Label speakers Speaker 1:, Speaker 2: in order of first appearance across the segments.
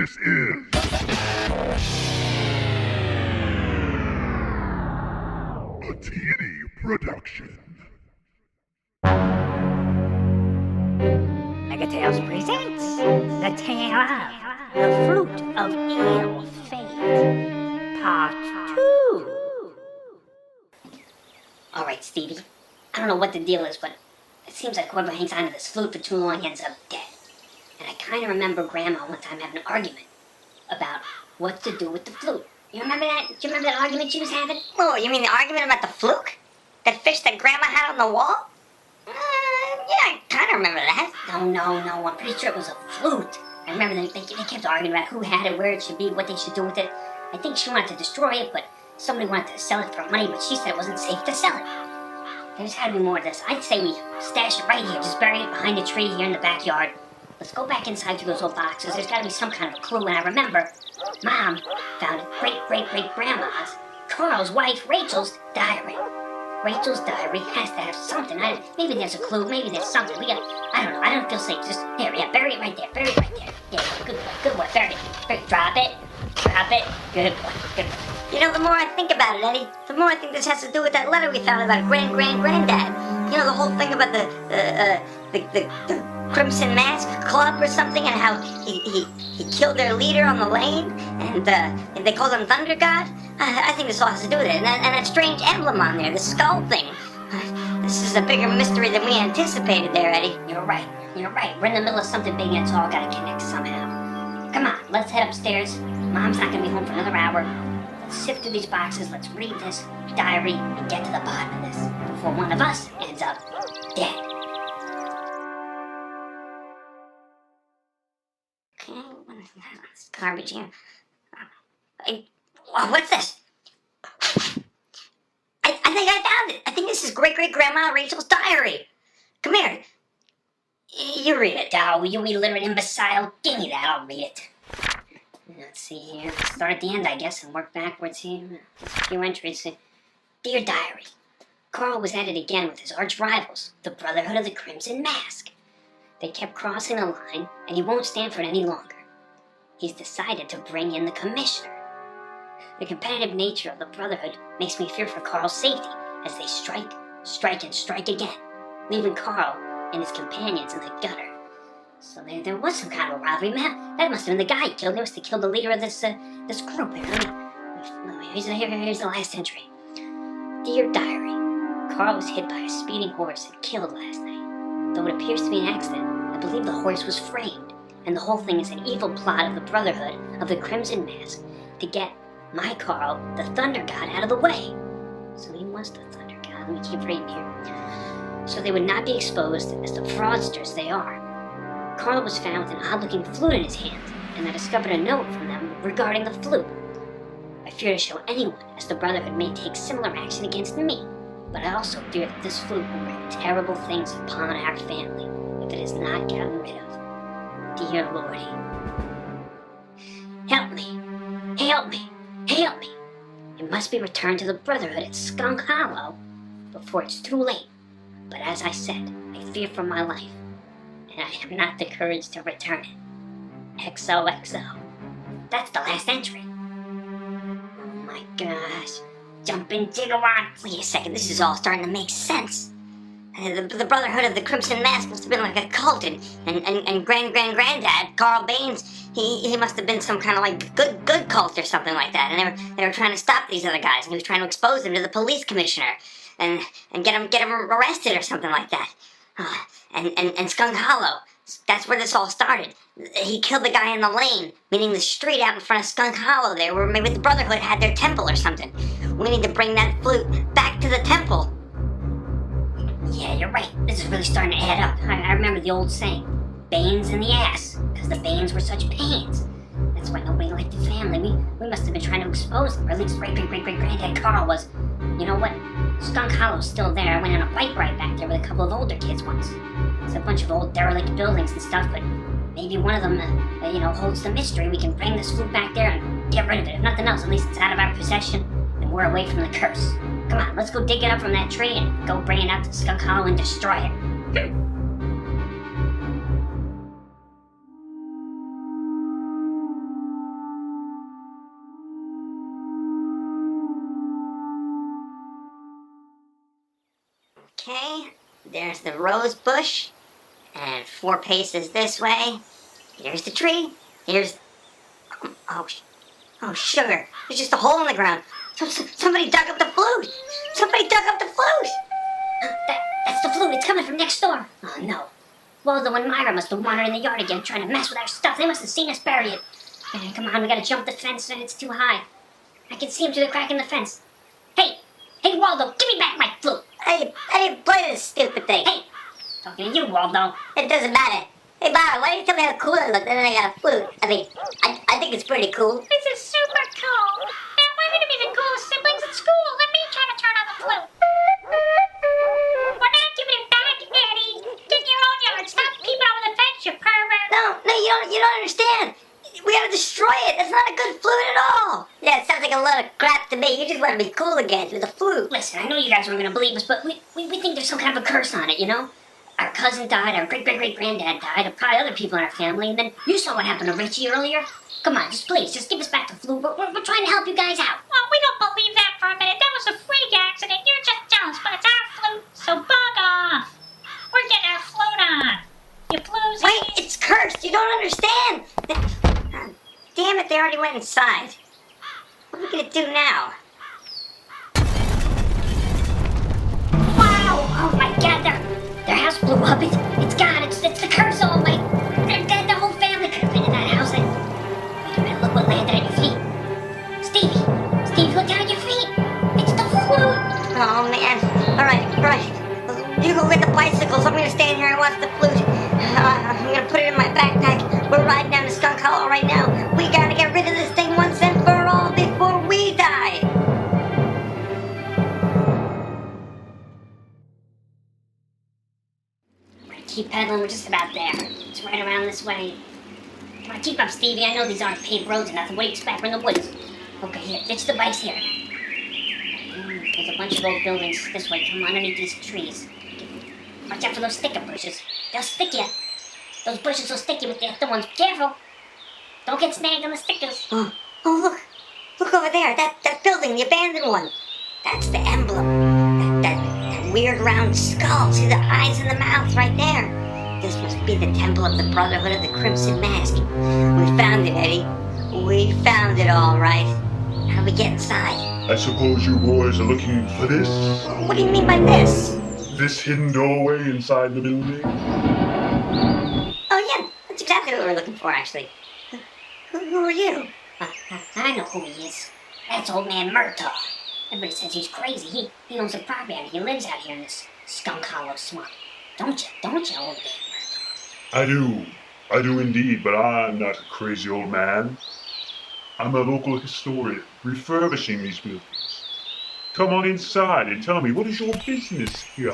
Speaker 1: This is a TD production.
Speaker 2: Megatales presents The Tale of the Flute of Ill Fate, Part 2. Alright, Stevie. I don't know what the deal is, but it seems like whoever hangs on to this flute for too long ends up dead. And I kind of remember Grandma one time having an argument about what to do with the flute. You remember that? Do you remember that argument she was having?
Speaker 3: Oh, you mean the argument about the fluke? That fish that Grandma had on the wall? Yeah, I kind of remember that.
Speaker 2: No. I'm pretty sure it was a flute. I remember they kept arguing about who had it, where it should be, what they should do with it. I think she wanted to destroy it, but somebody wanted to sell it for money, but she said it wasn't safe to sell it. There's gotta be more of this. I'd say we stash it right here, just bury it behind a tree here in the backyard. Let's go back inside through those old boxes. There's gotta be some kind of a clue, and I remember Mom found great-great-great-grandma's, Carl's wife, Rachel's diary. Rachel's diary has to have something. Maybe there's a clue, maybe there's something. I don't know, I don't feel safe. Just, here, yeah, bury it right there, Yeah, good boy, bury it. Drop it, good boy.
Speaker 3: You know, the more I think about it, Eddie, the more I think this has to do with that letter we found about granddad. You know, the whole thing about the Crimson Mask Club or something, and how he killed their leader on the lane, and they called him Thunder God. I think this all has to do with it, and that strange emblem on there, the skull thing. This is a bigger mystery than we anticipated there, Eddie.
Speaker 2: You're right. We're in the middle of something big, and it's all gotta connect somehow. Come on, let's head upstairs. Mom's not gonna be home for another hour. Let's sift through these boxes, let's read this diary, and get to the bottom of this before one of us ends up dead.
Speaker 3: Okay, what's garbage here? What's this? I think I found it. I think this is great-great-grandma Rachel's diary. Come here. You read it.
Speaker 2: Oh, you illiterate imbecile. Give me that, I'll read it. Let's see here. Let's start at the end, I guess, and work backwards here. There's a few entries. Dear Diary, Carl was at it again with his arch rivals, the Brotherhood of the Crimson Mask. They kept crossing the line, and he won't stand for it any longer. He's decided to bring in the Commissioner. The competitive nature of the Brotherhood makes me fear for Carl's safety as they strike, and strike again, leaving Carl and his companions in the gutter. So there was some kind of a rivalry. Man, that must have been the guy he killed. He must have killed the leader of this group. Here's the last entry. Dear Diary, Carl was hit by a speeding horse and killed last night. Though it appears to be an accident, I believe the horse was framed, and the whole thing is an evil plot of the Brotherhood of the Crimson Mask to get my Carl, the Thunder God, out of the way. So he was the Thunder God. Let me keep reading here. So they would not be exposed as the fraudsters they are. Carl was found with an odd-looking flute in his hand, and I discovered a note from them regarding the flute. I fear to show anyone, as the Brotherhood may take similar action against me, but I also fear that this flute will bring terrible things upon our family if it is not gotten rid of. Dear Lordy, help me. It must be returned to the Brotherhood at Skunk Hollow before it's too late. But as I said, I fear for my life, and I have not the courage to return it. XOXO. That's the last entry. Oh my gosh. Jumping gigawatts.
Speaker 3: Wait a second, this is all starting to make sense. The Brotherhood of the Crimson Mask must have been like a cult, and granddad, Carl Baines, he must have been some kind of like good cult or something like that, and they were trying to stop these other guys, and he was trying to expose them to the police commissioner, and get them arrested or something like that. And Skunk Hollow, that's where this all started. He killed the guy in the lane, meaning the street out in front of Skunk Hollow there, where maybe the Brotherhood had their temple or something. We need to bring that flute back to the temple.
Speaker 2: Yeah, you're right. This is really starting to add up. I remember the old saying, Banes in the ass, because the Banes were such pains. That's why nobody liked the family. We must have been trying to expose them, or at least great-great-great-granddad Carl was. You know what? Skunk Hollow's still there. I went on a bike ride back there with a couple of older kids once. It's a bunch of old derelict buildings and stuff, but maybe one of them, holds the mystery. We can bring this flute back there and get rid of it. If nothing else, at least it's out of our possession, and we're away from the curse. Come on, let's go dig it up from that tree and go bring it out to Skunk Hollow and destroy it.
Speaker 3: There's the rose bush. And 4 paces this way. Here's the tree. Here's... Oh, sugar. There's just a hole in the ground. Somebody dug up the flute. Somebody dug up the flute.
Speaker 2: That's the flute. It's coming from next door. Oh, no. Waldo and Myra must have wandered in the yard again trying to mess with our stuff. They must have seen us bury it. Come on, we gotta jump the fence and it's too high. I can see him through the crack in the fence. Hey, Waldo, give me back my flute.
Speaker 3: I didn't play this stupid thing.
Speaker 2: Hey, talking to you, Waldo.
Speaker 3: It doesn't matter. Hey, Bob, why don't you tell me how cool it looks and then I got a flute? I mean, I think it's pretty cool.
Speaker 4: This is super cool. Now we're gonna be the coolest siblings at school. Let me try to turn on the flute. Well, now give it back, Eddie. Get in your own yard. Stop peeping over the fence, you pervert.
Speaker 3: No, you don't understand. We gotta destroy it. That's not a good flute at all. Yeah, it sounds like a lot of crap to me. You just want to be cool again with a flute.
Speaker 2: Listen, I know you guys aren't gonna believe us, but we think there's some kind of a curse on it, you know? Our cousin died, our great-great-great-granddad died, and probably other people in our family, and then you saw what happened to Richie earlier. Come on, just give us back the flute. We're trying to help you guys out.
Speaker 4: Well, we don't believe that for a minute. That was a freak accident. You're just jealous, but it's our flute, so bug off. We're getting our flute on. You floozy.
Speaker 3: Wait, it's cursed. You don't understand. Damn it, they already went inside. What are we gonna do now?
Speaker 2: Wow! Oh my God, their house blew up. It's gone. It's the curse. Oh my! The whole family could have been in that house. Wait a minute. Look what landed at your feet. Stevie, look down at your feet. It's the flute.
Speaker 3: Oh man. All right. You go get the bicycles. I'm gonna stand here and watch the flute. I'm gonna put it in my backpack. We're riding down to Skunk Hollow right now. We gotta get rid of this thing once and for all before we die.
Speaker 2: Keep pedaling. We're just about there. It's right around this way. Come on, keep up, Stevie. I know these aren't paved roads or nothing. What do you expect? We're in the woods. Okay, here. Ditch the bikes here. There's a bunch of old buildings this way. Come on, underneath these trees. Watch out for those sticker bushes. They'll stick you. Those bushes will stick you with their thorns. Careful. Don't get snagged on the stickers.
Speaker 3: Oh, look. Look over there. That building, the abandoned one. That's the emblem. That weird round skull. See the eyes and the mouth right there. This must be the temple of the Brotherhood of the Crimson Mask. We found it, Eddie. We found it all right. How do we get inside?
Speaker 1: I suppose you boys are looking for this?
Speaker 3: What do you mean by this?
Speaker 1: This hidden doorway inside the building?
Speaker 3: Oh yeah, that's exactly what we're looking for, actually. Who are you?
Speaker 2: I know who he is. That's old man Murtaugh. Everybody says he's crazy. He owns a property and he lives out here in this Skunk Hollow swamp. Don't you, old man Murtaugh?
Speaker 1: I do indeed, but I'm not a crazy old man. I'm a local historian, refurbishing these buildings. Come on inside and tell me, what is your business here?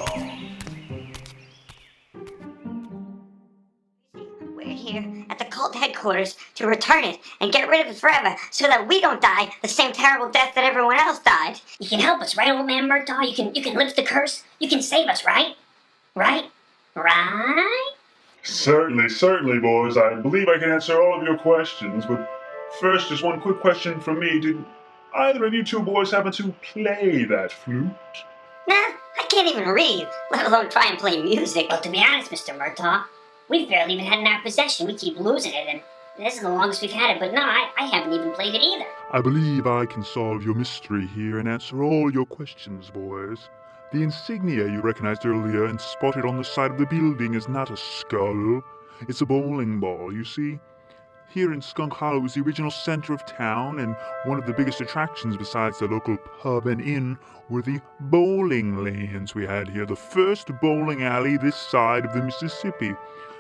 Speaker 3: We're here at the cult headquarters to return it and get rid of it forever so that we don't die the same terrible death that everyone else died.
Speaker 2: You can help us, right, old man Murtaugh? You can lift the curse. You can save us, right? Right?
Speaker 1: Certainly, boys. I believe I can answer all of your questions, but first, just one quick question from me. Did either of you two boys happen to play that flute?
Speaker 3: Nah, I can't even read, let alone try and play music.
Speaker 2: Well, to be honest, Mr. Murtaugh, we've barely even had it in our possession. We keep losing it, and this is the longest we've had it, but no, I haven't even played it either.
Speaker 1: I believe I can solve your mystery here and answer all your questions, boys. The insignia you recognized earlier and spotted on the side of the building is not a skull. It's a bowling ball, you see. Here in Skunk Hollow is the original center of town, and one of the biggest attractions besides the local pub and inn were the bowling lanes we had here, the first bowling alley this side of the Mississippi.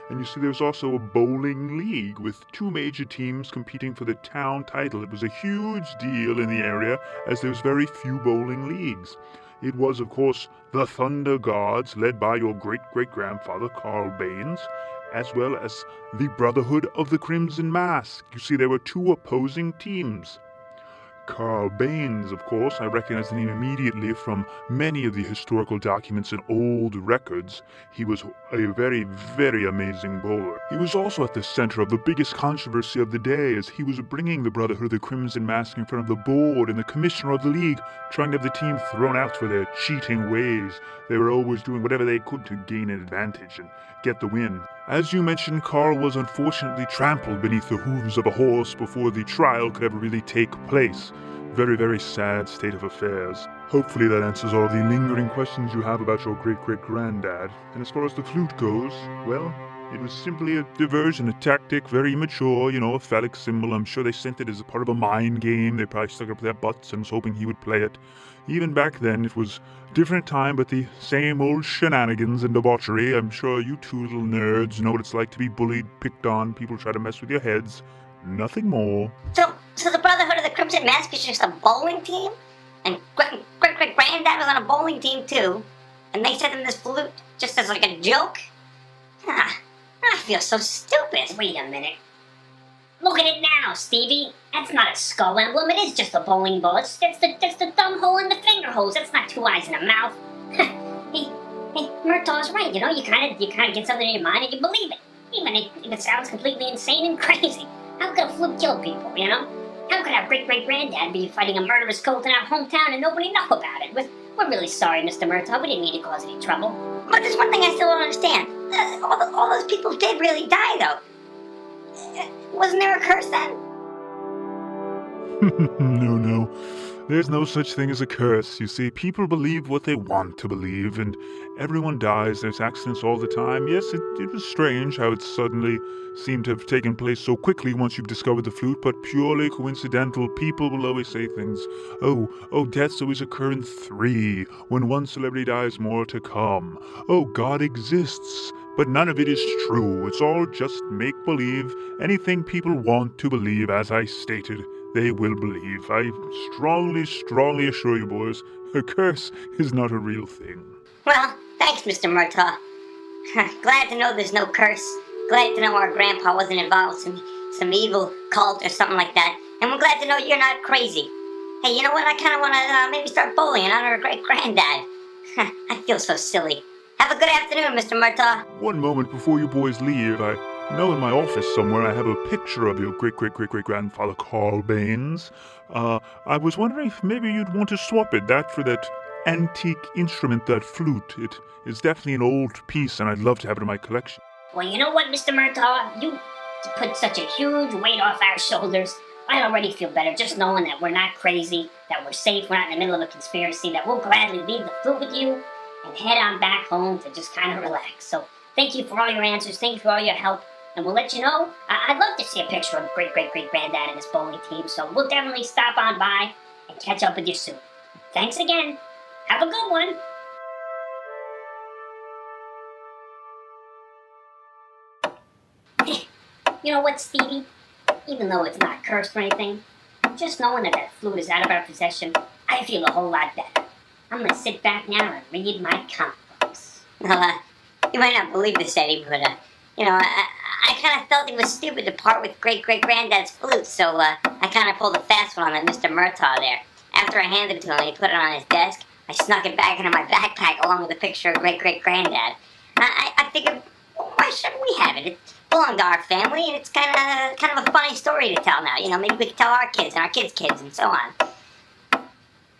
Speaker 1: And you see there's also a bowling league with 2 major teams competing for the town title. It was a huge deal in the area as there's very few bowling leagues. It was, of course, the Thunder Gods, led by your great-great-grandfather, Carl Baines, as well as the Brotherhood of the Crimson Mask. You see, there were 2 opposing teams. Carl Baines, of course. I recognize the name immediately from many of the historical documents and old records. He was a very, very amazing bowler. He was also at the center of the biggest controversy of the day, as he was bringing the Brotherhood of the Crimson Mask in front of the board and the commissioner of the league, trying to have the team thrown out for their cheating ways. They were always doing whatever they could to gain an advantage and get the win. As you mentioned, Carl was unfortunately trampled beneath the hooves of a horse before the trial could ever really take place. Very, very sad state of affairs. Hopefully that answers all the lingering questions you have about your great-great-granddad. And as far as the flute goes, well, it was simply a diversion, a tactic, very immature, a phallic symbol. I'm sure they sent it as a part of a mind game. They probably stuck it up their butts and was hoping he would play it. Even back then, it was a different time, but the same old shenanigans and debauchery. I'm sure you two little nerds know what it's like to be bullied, picked on, people try to mess with your heads. Nothing more.
Speaker 3: So the Brotherhood of the Crimson Mask is just a bowling team? And great-great-granddad was on a bowling team too? And they sent him this flute just as like a joke? I feel so stupid.
Speaker 2: Wait a minute. Look at it now, Stevie. That's not a skull emblem. It is just a bowling ball. That's the thumb hole and the finger holes. That's not two eyes and a mouth. hey, Murtaugh's right. You kind of get something in your mind and you believe it, even if it sounds completely insane and crazy. How could a flute kill people? How could our great-great-granddad be fighting a murderous cult in our hometown and nobody know about it? We're really sorry, Mr. Murtaugh. We didn't mean to cause any trouble.
Speaker 3: But there's one thing I still don't understand. All those people did really die, though. Wasn't there a curse then?
Speaker 1: No. There's no such thing as a curse. You see, people believe what they want to believe, and everyone dies. There's accidents all the time. Yes, it was strange how it suddenly seemed to have taken place so quickly once you've discovered the flute, but purely coincidental. People will always say things. Oh, deaths always occur in 3. When one celebrity dies, more to come. Oh, God exists. But none of it is true. It's all just make-believe. Anything people want to believe, as I stated, they will believe. I strongly assure you, boys, a curse is not a real thing.
Speaker 3: Well, thanks, Mr. Murtaugh. Glad to know there's no curse. Glad to know our grandpa wasn't involved in some evil cult or something like that. And we're glad to know you're not crazy. Hey, you know what? I kind of want to maybe start bowling in honor of great-granddad. I feel so silly. Have a good afternoon, Mr. Murtaugh.
Speaker 1: One moment before you boys leave, I know in my office somewhere I have a picture of your great-great-great-great-grandfather Carl Baines. I was wondering if maybe you'd want to swap that for that antique instrument, that flute. It is definitely an old piece, and I'd love to have it in my collection.
Speaker 2: Well, you know what, Mr. Murtaugh? You put such a huge weight off our shoulders. I already feel better just knowing that we're not crazy, that we're safe, we're not in the middle of a conspiracy, that we'll gladly leave the flute with you and head on back home to just kind of relax. So thank you for all your answers, thank you for all your help, and we'll let you know. I'd love to see a picture of great-great-great-granddad and his bowling team, so we'll definitely stop on by and catch up with you soon. Thanks again. Have a good one. You know what, Stevie? Even though it's not cursed or anything, just knowing that flute is out of our possession, I feel a whole lot better. I'm gonna sit back now and read my comic books.
Speaker 3: Well, you might not believe this, Eddie, but, I kind of felt it was stupid to part with great-great-granddad's flute, so, I kind of pulled a fast one on that Mr. Murtaugh there. After I handed it to him, he put it on his desk. I snuck it back into my backpack along with a picture of great-great-granddad. I figured, why shouldn't we have it? It belonged to our family, and it's kind of a funny story to tell now. Maybe we could tell our kids and our kids' kids and so on.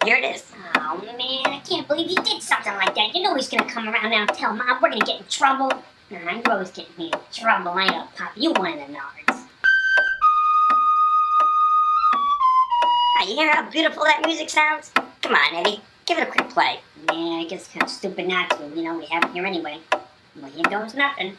Speaker 3: Here it is.
Speaker 2: Oh, man, I can't believe you did something like that. You know he's gonna come around now and tell Mom we're gonna get in trouble. Nah, you're always getting me in trouble, I know, Papa. You one of the nards.
Speaker 3: You hear how beautiful that music sounds? Come on, Eddie. Give it a quick play.
Speaker 2: Yeah, I guess it's kind of stupid not to. We have it here anyway. Well, here goes nothing.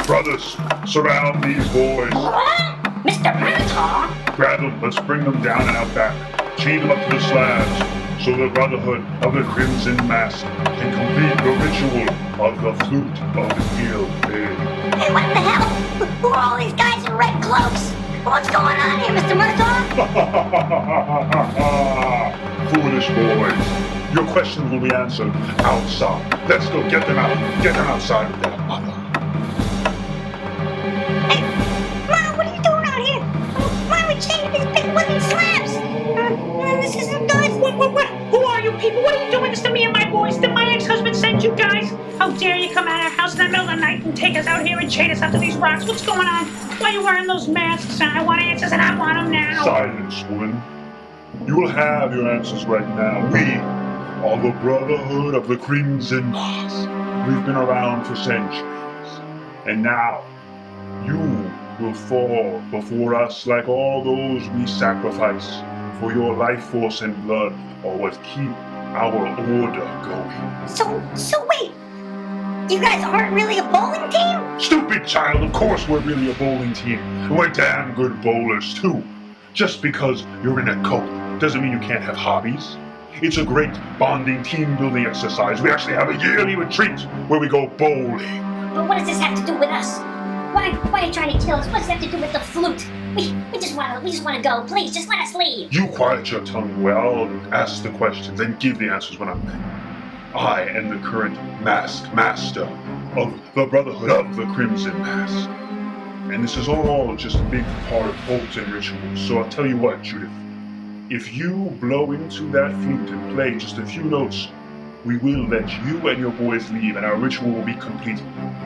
Speaker 1: Brothers, surround these boys.
Speaker 2: What? Mr. Murtaugh?
Speaker 1: Grab them, let's bring them down and out back. Chain them up to the slabs, so the Brotherhood of the Crimson Mask can complete the ritual of the Flute of Ill-Fate.
Speaker 3: Hey, what the hell? Who are all these guys in red cloaks? What's going on here, Mr. Murtaugh?
Speaker 1: Foolish boys. Your questions will be answered outside. Let's go get them out. Get them outside of their mother.
Speaker 3: Hey,
Speaker 4: What? Who are you people? What are you doing this to me and my boys? Did my ex-husband send you guys? How dare you come out of our house in the middle of the night and take us out here and chain us up to these rocks? What's going on? Why are you wearing those masks? I want answers and I want them now.
Speaker 1: Silence, woman. You will have your answers right now. We are the Brotherhood of the Crimson Mask. We've been around for centuries. And now, you will fall before us like all those we sacrifice, for your life force and blood are what keep our order going.
Speaker 3: So wait, you guys aren't really a bowling team?
Speaker 1: Stupid child, of course we're really a bowling team. And we're damn good bowlers too. Just because you're in a cult doesn't mean you can't have hobbies. It's a great bonding team building exercise. We actually have a yearly retreat where we go bowling.
Speaker 2: But what does this have to do with us? Why are you trying to kill us? What does that have to do with the flute? We just want to go. Please, just let us leave.
Speaker 1: You quiet your tongue well, ask the questions, and give the answers when I'm done. I am the current masked master of the Brotherhood of the Crimson Mask. And this is all just a big part of cults and rituals. So I'll tell you what, Judith. If you blow into that flute and play just a few notes, we will let you and your boys leave and our ritual will be complete.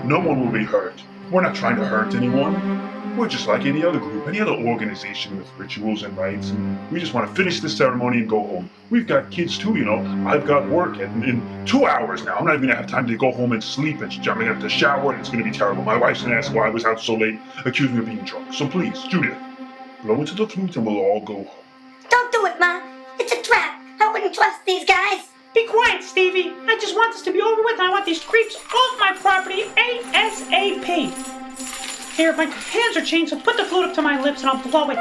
Speaker 1: No one will be hurt. We're not trying to hurt anyone. We're just like any other group, any other organization with rituals and rites, and we just want to finish the ceremony and go home. We've got kids too, you know. I've got work in 2 hours now. I'm not even going to have time to go home and sleep, and I'm going to have to shower, and it's going to be terrible. My wife's going to ask why I was out so late, accuse me of being drunk. So please, Judith, blow into the flute and we'll all go home.
Speaker 3: Don't do it, Ma. It's a trap. I wouldn't trust these guys.
Speaker 4: Be quiet, Stevie. I just want this to be over with. I want these creeps off my property ASAP. Here, my hands are chained, so put the flute up to my lips and I'll blow it.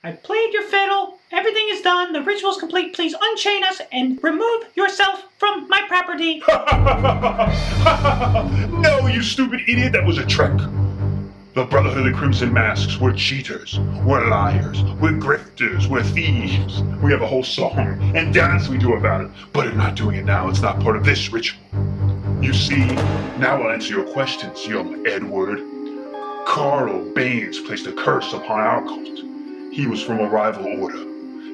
Speaker 4: I played your fiddle. Everything is done. The ritual's complete. Please unchain us and remove yourself from my property.
Speaker 1: No, you stupid idiot. That was a trick. The Brotherhood of the Crimson Masks, we're cheaters, we're liars, we're grifters, we're thieves. We have a whole song and dance we do about it, but I'm not doing it now. It's not part of this ritual. You see, now I'll answer your questions, young Edward. Carl Baines placed a curse upon our cult. He was from a rival order,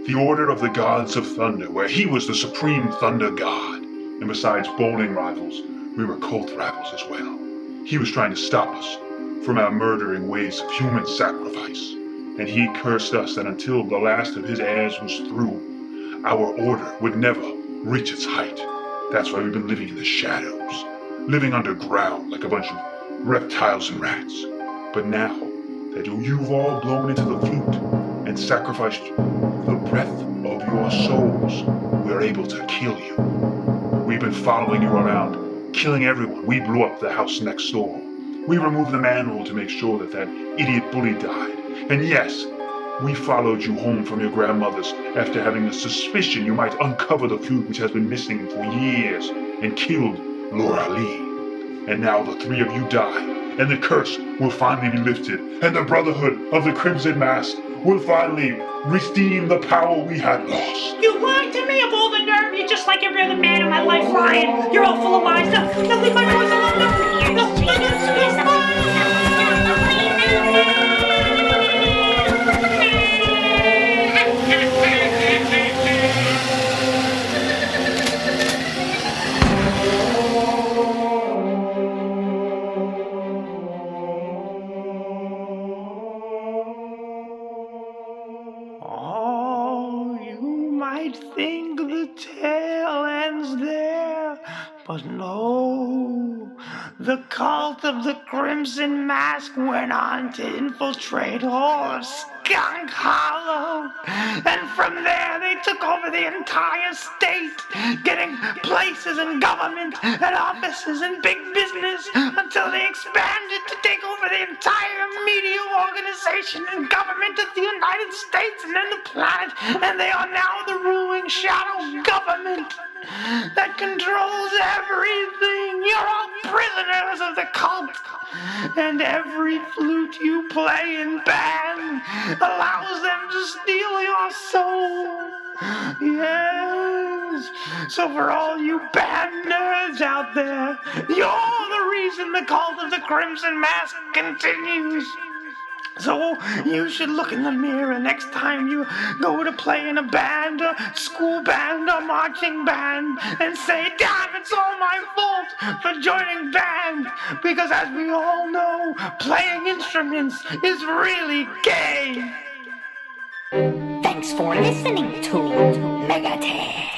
Speaker 1: the Order of the Gods of Thunder, where he was the supreme thunder god. And besides bowling rivals, we were cult rivals as well. He was trying to stop us from our murdering ways of human sacrifice, and he cursed us that until the last of his heirs was through, our order would never reach its height. That's why we've been living in the shadows, living underground like a bunch of reptiles and rats. But now that you've all blown into the flute and sacrificed the breath of your souls, we're able to kill you. We've been following you around, killing everyone. We blew up the house next door. We removed the manhole to make sure that idiot bully died. And yes, we followed you home from your grandmother's after having a suspicion you might uncover the flute which has been missing for years and killed Laura Lee. And now the three of you die, and the curse will finally be lifted, and the Brotherhood of the Crimson Mask will finally redeem the power we had lost.
Speaker 4: You lied to me of all the nerve. You're just like every other man in my life, Ryan. You're all full of lies. Now leave my boys alone. Oh, you might think the tale ends there, but no. The cult of the Crimson Mask went on to infiltrate all of Skunk Hollow, and from there they took over the entire state, getting places in government and offices and big business until they expanded to take over the entire media organization and government of the United States and then the planet, and they are now the ruling shadow government that controls everything. You're all prisoners of the cult, and every flute you play in band allows them to steal your soul. Yes, so for all you band nerds out there, you're the reason the cult of the Crimson Mask continues.
Speaker 5: So you should look in the mirror next time you go to play in a band, a school band, a marching band, and say, "Damn, it's all my fault for joining band." Because as we all know, playing instruments is really gay.
Speaker 6: Thanks for listening to Megatex.